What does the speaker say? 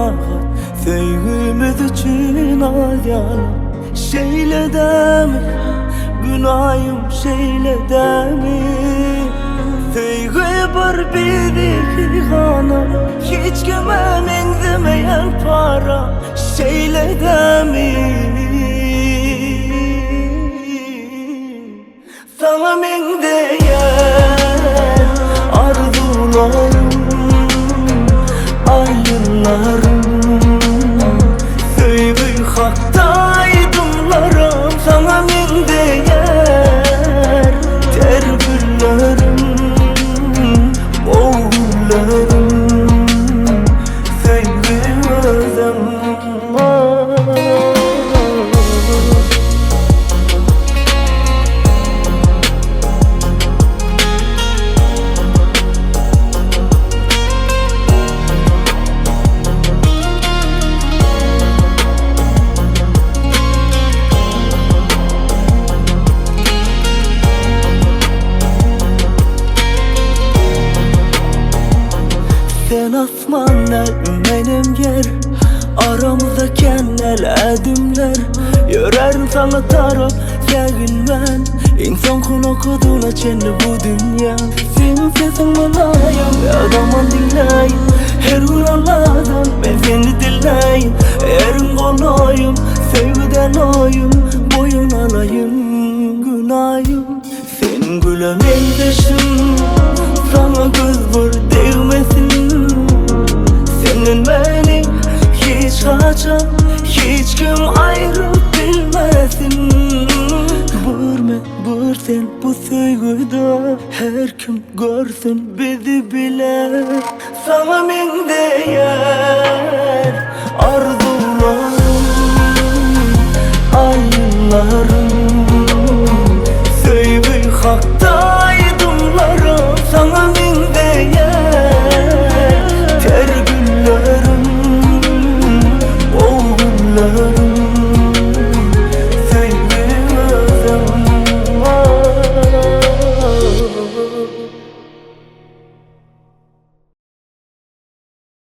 bahar Söygümüz üçün ayala Şeyledemi günahım şeyledemi Söygü bir bizi hana Hiç kime benzemeyen para Şeyledemi Sana men değer arzularım Ayınlarım Söygü hakta aydınlarım Sana men değer terbüllerim Oğullarım Söygü özüm Sen asmanlar, benim yer Aramızda kennel edimler Yörerim sana taraf seginmen İnsan kulu kuduna çenli bu dünya Senin sesin mulayim, adamın dinleyin Her gün Allah'tan ben seni dinleyin Erin kolayım, sevgiden oyum Boyun alayım, günahım Sen gülen eldeşim Sana göz vur değmesin Senin beni hiç kaçan Hiç kim ayrı bilmesin Vur sen bu söygüde Her kim görsün bizi bilir Sana men değer arzu